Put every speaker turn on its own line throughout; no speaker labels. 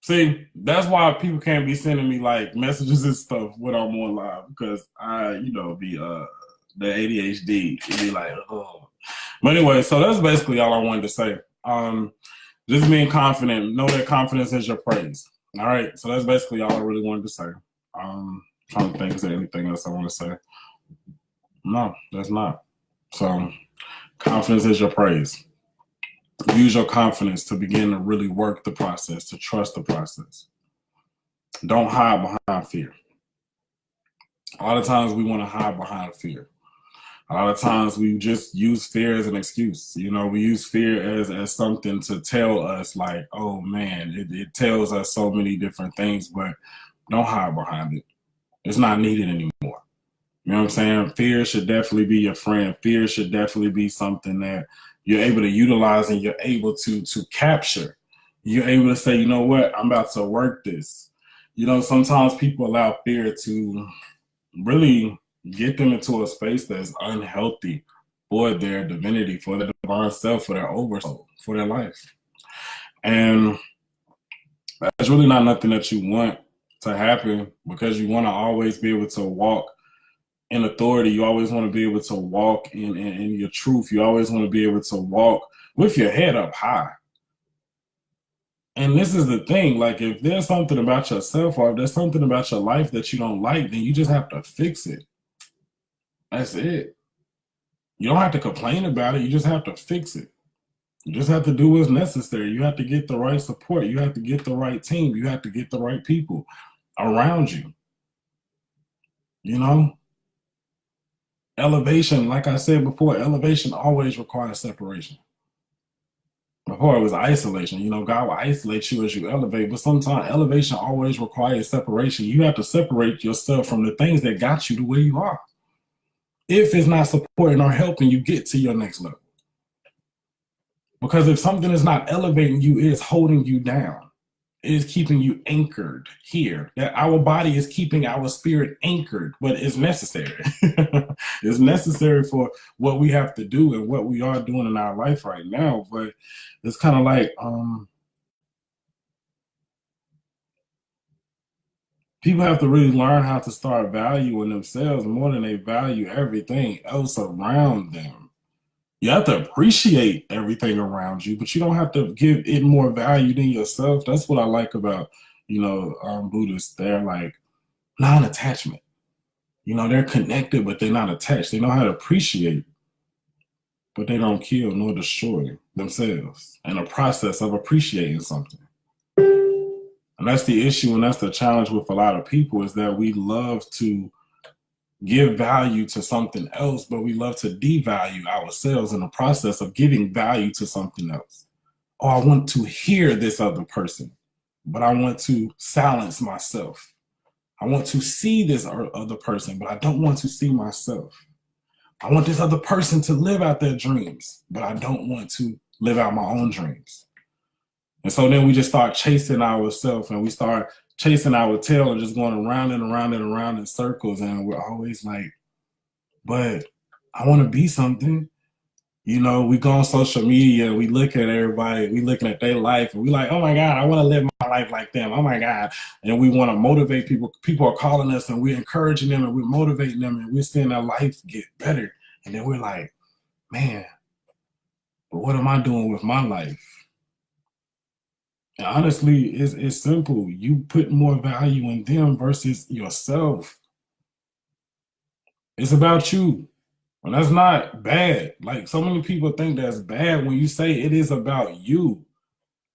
See, that's why people can't be sending me like messages and stuff when I'm on live because I, be the ADHD. It'd be like, oh. But anyway, so that's basically all I wanted to say. Just being confident, know that confidence is your praise. All right, so that's basically all I really wanted to say. Trying to think, is there anything else I want to say? No, that's not. So, confidence is your praise. Use your confidence to begin to really work the process, to trust the process. Don't hide behind fear. A lot of times we want to hide behind fear. A lot of times we just use fear as an excuse. We use fear as something to tell us like, oh man, it tells us so many different things, but don't hide behind it. It's not needed anymore. You know what I'm saying? Fear should definitely be your friend. Fear should definitely be something that you're able to utilize and you're able to capture. You're able to say, you know what, I'm about to work this. Sometimes people allow fear to really get them into a space that's unhealthy for their divinity, for their divine self, for their oversoul, for their life. And that's really not nothing that you want to happen because you want to always be able to walk in authority. You always want to be able to walk in your truth. You always want to be able to walk with your head up high. And this is the thing, like if there's something about yourself or if there's something about your life that you don't like, then you just have to fix it. That's it. You don't have to complain about it. You just have to fix it. You just have to do what's necessary. You have to get the right support. You have to get the right team. You have to get the right people around you. Elevation, like I said before, elevation always requires separation. Before it was isolation. God will isolate you as you elevate, but sometimes elevation always requires separation. You have to separate yourself from the things that got you to where you are. If it's not supporting or helping you get to your next level. Because if something is not elevating you, it is holding you down. It is keeping you anchored here. That our body is keeping our spirit anchored, but it's necessary. It's necessary for what we have to do and what we are doing in our life right now. But it's kind of like people have to really learn how to start valuing themselves more than they value everything else around them. You have to appreciate everything around you, but you don't have to give it more value than yourself. That's what I like about, Buddhists. They're like non-attachment. They're connected, but they're not attached. They know how to appreciate, but they don't kill nor destroy themselves in the process of appreciating something. And that's the issue, and that's the challenge with a lot of people is that we love to give value to something else, but we love to devalue ourselves in the process of giving value to something else. Oh, I want to hear this other person, but I want to silence myself. I want to see this other person, but I don't want to see myself. I want this other person to live out their dreams, but I don't want to live out my own dreams. And so then we just start chasing ourselves and we start chasing our tail and just going around and around and around in circles. And we're always like, but I want to be something. We go on social media, we look at everybody, we looking at their life and we like, oh my God, I want to live my life like them. Oh my God. And we want to motivate people. People are calling us and we're encouraging them and we're motivating them and we're seeing their life get better. And then we're like, man, but what am I doing with my life? And honestly, it's simple. You put more value in them versus yourself. It's about you. And that's not bad. Like so many people think that's bad when you say it is about you.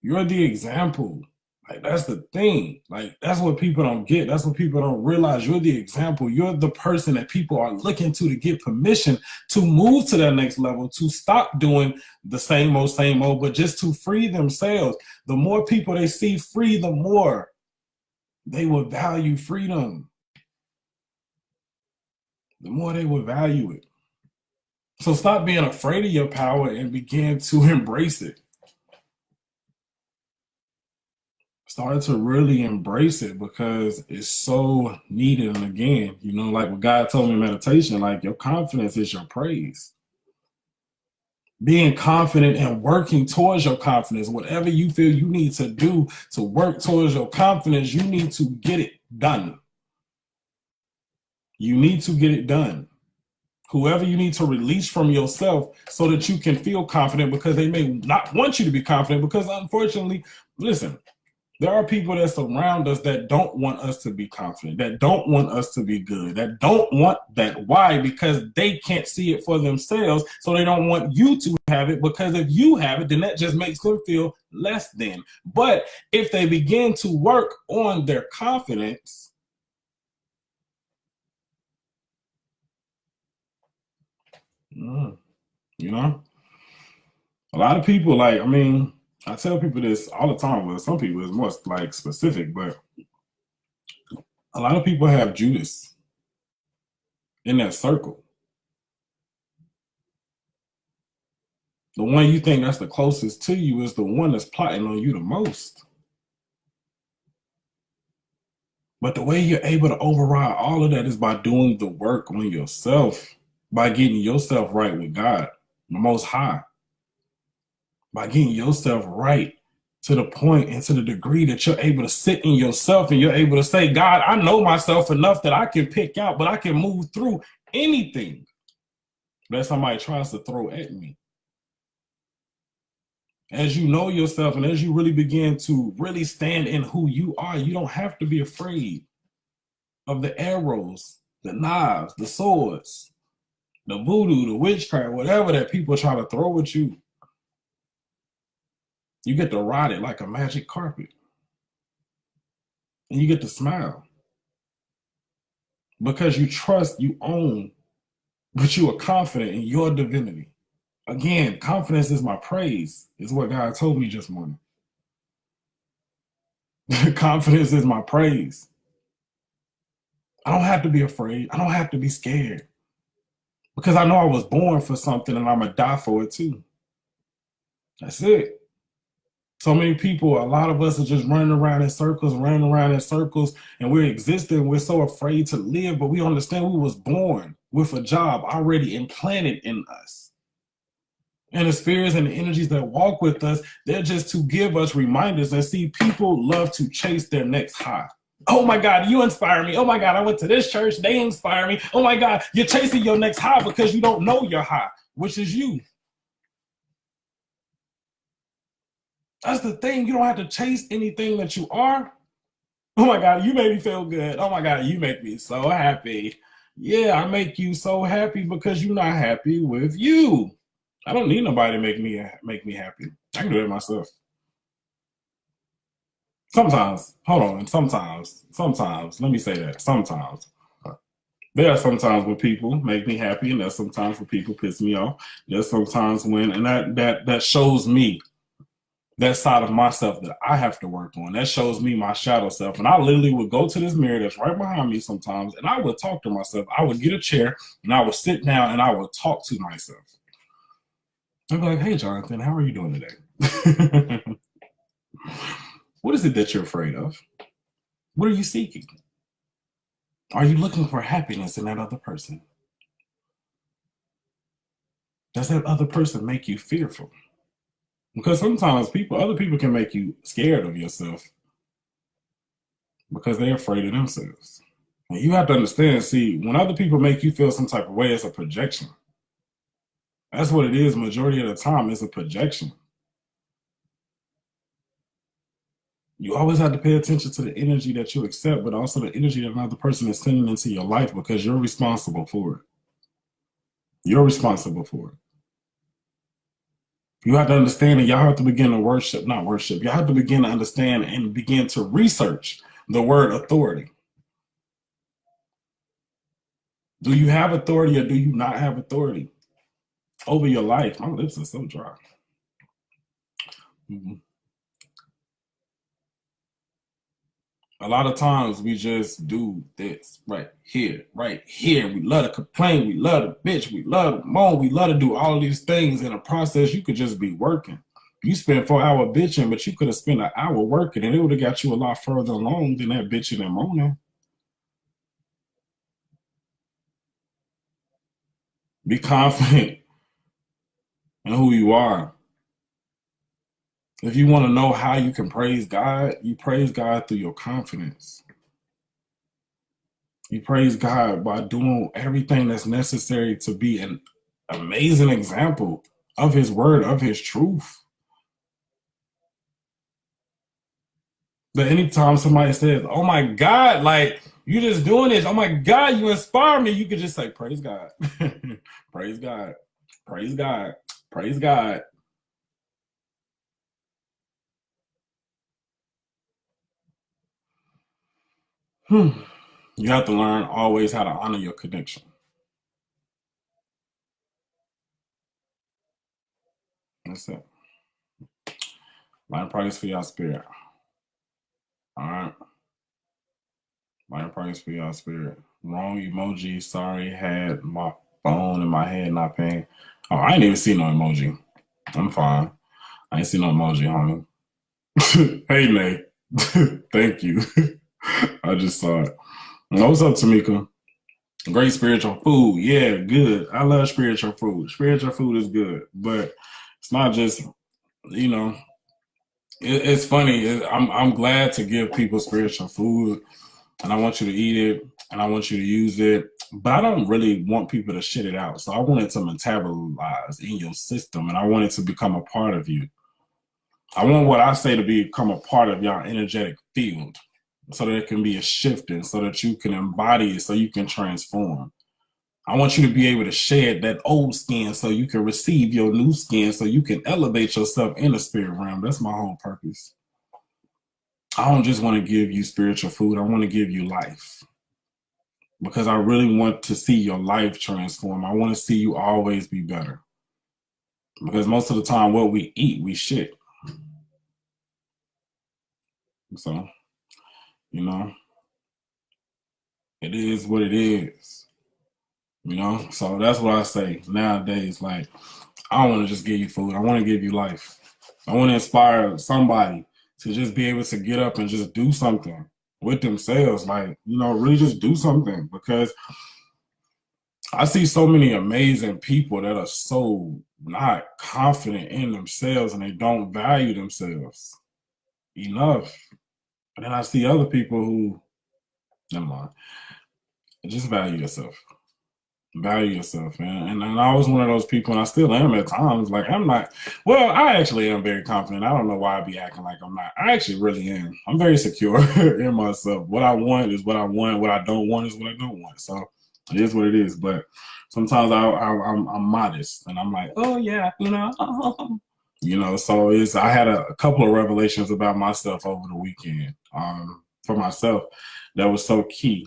You're the example. Like that's the thing. Like that's what people don't get. That's what people don't realize. You're the example. You're the person that people are looking to get permission to move to that next level, to stop doing the same old, but just to free themselves. The more people they see free, the more they will value freedom. The more they will value it. So stop being afraid of your power and begin to embrace it. Start to really embrace it because it's so needed. And again, like what God told me in meditation, like your confidence is your praise. Being confident and working towards your confidence. Whatever you feel you need to do to work towards your confidence, you need to get it done. You need to get it done. Whoever you need to release from yourself so that you can feel confident, because they may not want you to be confident, because unfortunately, listen, there are people that surround us that don't want us to be confident, that don't want us to be good, that don't want that. Why? Because they can't see it for themselves. So they don't want you to have it, because if you have it, then that just makes them feel less than. But if they begin to work on their confidence, you know, a lot of people, like, I mean, I tell people this all the time. Well, some people it's more like specific, but a lot of people have Judas in that circle. The one you think that's the closest to you is the one that's plotting on you the most. But the way you're able to override all of that is by doing the work on yourself, by getting yourself right with God, the Most High, by getting yourself right to the point and to the degree that you're able to sit in yourself and you're able to say, God, I know myself enough that I can pick out, but I can move through anything that somebody tries to throw at me. As you know yourself and as you really begin to really stand in who you are, you don't have to be afraid of the arrows, the knives, the swords, the voodoo, the witchcraft, whatever that people try to throw at you. You get to ride it like a magic carpet. And you get to smile. Because you trust, you own, but you are confident in your divinity. Again, confidence is my praise, is what God told me just morning. Confidence is my praise. I don't have to be afraid. I don't have to be scared. Because I know I was born for something and I'm going to die for it too. That's it. So many people, a lot of us are just running around in circles, and we're existing. We're so afraid to live, but we understand we was born with a job already implanted in us. And the spirits and the energies that walk with us, they're just to give us reminders. And see, people love to chase their next high. Oh my God, you inspire me. Oh my God, I went to this church. They inspire me. Oh my God, you're chasing your next high because you don't know your high, which is you. That's the thing. You don't have to chase anything that you are. Oh my God, you make me feel good. Oh my God, you make me so happy. Yeah, I make you so happy because you're not happy with you. I don't need nobody to make me happy. I can do it myself. Sometimes, hold on, sometimes, let me say that. Sometimes. There are sometimes when people make me happy, and there's sometimes when people piss me off. There's sometimes when, and that shows me that side of myself that I have to work on. That shows me my shadow self. And I literally would go to this mirror that's right behind me sometimes, and I would talk to myself. I would get a chair and I would sit down and I would talk to myself. I'd be like, hey, Jonathan, how are you doing today? What is it that you're afraid of? What are you seeking? Are you looking for happiness in that other person? Does that other person make you fearful? Because sometimes other people can make you scared of yourself because they're afraid of themselves. And you have to understand, see, when other people make you feel some type of way, it's a projection. That's what it is. Majority of the time, it's a projection. You always have to pay attention to the energy that you accept, but also the energy that another person is sending into your life, because you're responsible for it. You're responsible for it. You have to understand, and y'all have to begin to not worship. Y'all have to begin to understand and begin to research the word authority. Do you have authority or do you not have authority over your life? My lips are so dry. Mm-hmm. A lot of times we just do this right here, right here. We love to complain, we love to bitch, we love to moan, we love to do all these things. In a process, you could just be working. You spent 4 hours bitching, but you could have spent an hour working, and it would have got you a lot further along than that bitching and moaning. Be confident and who you are. If you want to know how you can praise God, you praise God through your confidence. You praise God by doing everything that's necessary to be an amazing example of His word, of His truth. But anytime somebody says, "Oh my God, like you just doing this, oh my God, you inspire me," you could just say, "Praise God, praise God, praise God, praise God." You have to learn always how to honor your connection. That's it. Learn praise for your spirit. All right. Learn praise for your spirit. Wrong emoji. Sorry, had my phone in my head not paying. Oh, I ain't even see no emoji. I'm fine. I ain't see no emoji, homie. Hey, Nate. Thank you. I just saw it. What's up, Tamika? Great spiritual food. Yeah, good. I love spiritual food. Spiritual food is good, but it's not just, you know, it's funny. I'm glad to give people spiritual food, and I want you to eat it, and I want you to use it. But I don't really want people to shit it out. So I want it to metabolize in your system, and I want it to become a part of you. I want what I say to become a part of your energetic field, so that it can be a shifting, so that you can embody it, so you can transform. I want you to be able to shed that old skin so you can receive your new skin, so you can elevate yourself in the spirit realm. That's my whole purpose. I don't just want to give you spiritual food. I want to give you life, because I really want to see your life transform. I want to see you always be better, because most of the time what we eat, we shit. So, you know, it is what it is. So that's what I say nowadays. Like, I don't want to just give you food. I want to give you life. I want to inspire somebody to just be able to get up and just do something with themselves. Like, really just do something, because I see so many amazing people that are so not confident in themselves, and they don't value themselves enough. And then I see other people who, never mind, just value yourself. Value yourself, man. And I was one of those people, and I still am at times. Like, I'm not, well, I actually am very confident. I don't know why I be acting like I'm not. I actually really am. I'm very secure in myself. What I want is what I want. What I don't want is what I don't want. So it is what it is. But sometimes I'm modest, and I'm like, oh yeah, So I had a couple of revelations about myself over the weekend, for myself, that was so key.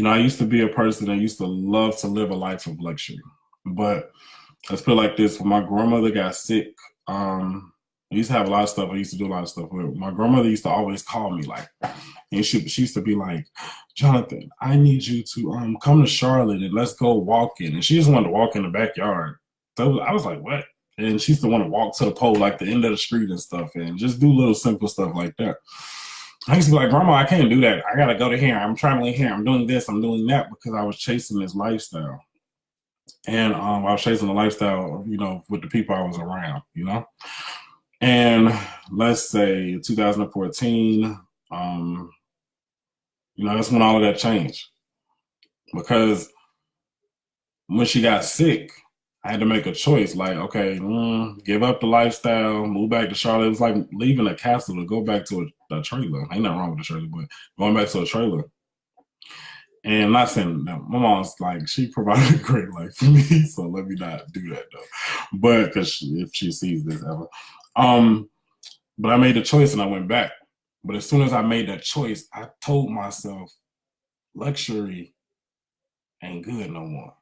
I used to be a person that used to love to live a life of luxury. But let's put it like this: when my grandmother got sick, I used to have a lot of stuff. I used to do a lot of stuff. But my grandmother used to always call me, like, and she used to be like, "Jonathan, I need you to come to Charlotte and let's go walking." And she just wanted to walk in the backyard. So I was like, "What?" And she used to want to walk to the pole, like the end of the street and stuff, and just do little simple stuff like that. I used to be like, "Grandma, I can't do that. I gotta go to here. I'm traveling here. I'm doing this. I'm doing that," because I was chasing this lifestyle, and I was chasing the lifestyle, with the people I was around. And let's say 2014, that's when all of that changed, because when she got sick, I had to make a choice. Like, okay, give up the lifestyle, move back to Charlotte. It was like leaving a castle to go back to a trailer. Ain't nothing wrong with the trailer, but going back to a trailer. And I'm not saying that my mom's like, she provided a great life for me, so let me not do that though. But because if she sees this ever, but I made the choice and I went back. But as soon as I made that choice, I told myself, luxury ain't good no more.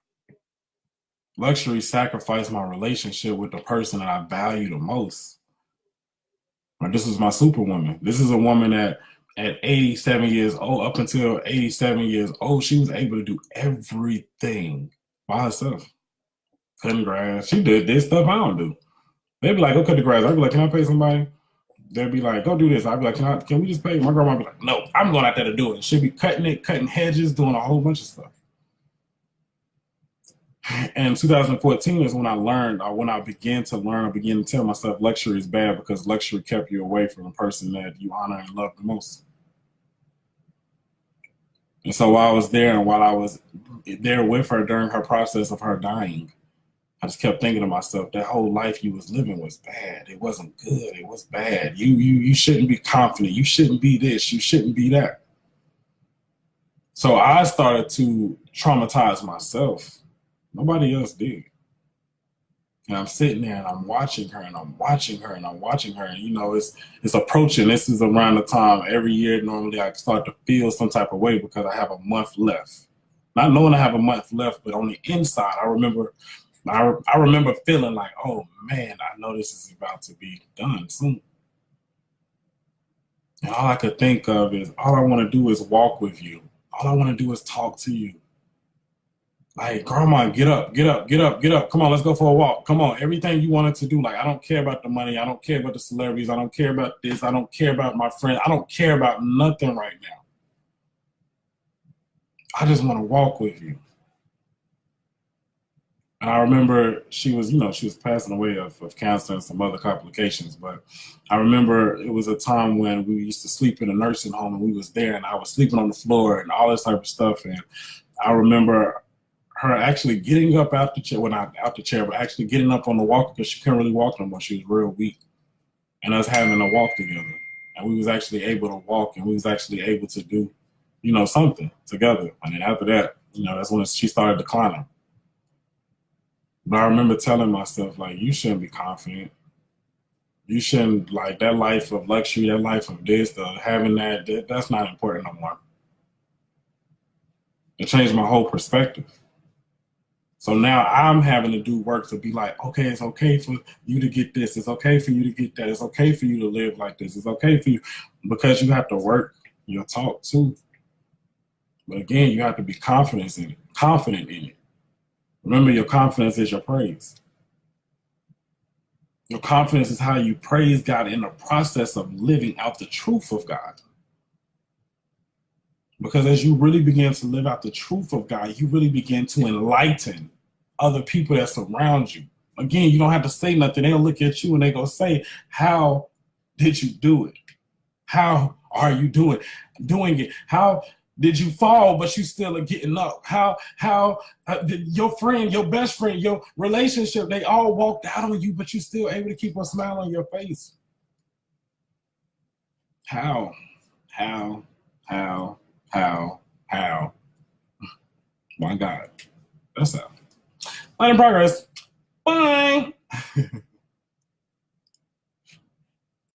Luxury sacrificed my relationship with the person that I value the most. Like, this is my superwoman. This is a woman that at 87 years old, up until 87 years old, she was able to do everything by herself. Cutting grass. She did this stuff I don't do. They'd be like, go cut the grass. I'd be like, can I pay somebody? They'd be like, go do this. I'd be like, can we just pay? My grandma would be like, no, I'm going out there to do it. She'd be cutting hedges, doing a whole bunch of stuff. And 2014 is when I learned, or when I began to learn, I began to tell myself luxury is bad because luxury kept you away from the person that you honor and love the most. And so while I was there and while I was there with her during her process of her dying, I just kept thinking to myself, that whole life you was living was bad. It wasn't good. It was bad. You shouldn't be confident. You shouldn't be this. You shouldn't be that. So I started to traumatize myself. Nobody else did. And I'm sitting there and I'm watching her and I'm watching her and I'm watching her. And you know, it's approaching. This is around the time every year normally I start to feel some type of way because I have a month left. Not knowing I have a month left, but on the inside, I remember feeling like, oh man, I know this is about to be done soon. And all I could think of is all I want to do is walk with you. All I want to do is talk to you. Like, grandma, get up, get up, get up, get up. Come on, let's go for a walk. Come on, everything you wanted to do. Like, I don't care about the money. I don't care about the celebrities. I don't care about this. I don't care about my friends. I don't care about nothing right now. I just want to walk with you. And I remember she was, she was passing away of cancer and some other complications. But I remember it was a time when we used to sleep in a nursing home and we was there and I was sleeping on the floor and all this type of stuff. And I remember her actually getting up out the chair, well, not out the chair, but actually getting up on the walker because she couldn't really walk no more. She was real weak. And us having a walk together. And we was actually able to walk and we was actually able to do, something together. And then after that, that's when she started declining. But I remember telling myself, like, you shouldn't be confident. You shouldn't, like, that life of luxury, that life of this, having that's not important no more. It changed my whole perspective. So now I'm having to do work to be like, okay, it's okay for you to get this. It's okay for you to get that. It's okay for you to live like this. It's okay for you because you have to work your talk too. But again, you have to be confident in it. Confident in it. Remember, your confidence is your praise. Your confidence is how you praise God in the process of living out the truth of God. Because as you really begin to live out the truth of God, you really begin to enlighten other people that surround you. Again, you don't have to say nothing. They'll look at you and they go say, how did you do it? How are you doing it? How did you fall, but you still are getting up? How your friend, your best friend, your relationship, they all walked out on you, but you still able to keep a smile on your face? How? How? My God. That's how. In progress. Bye.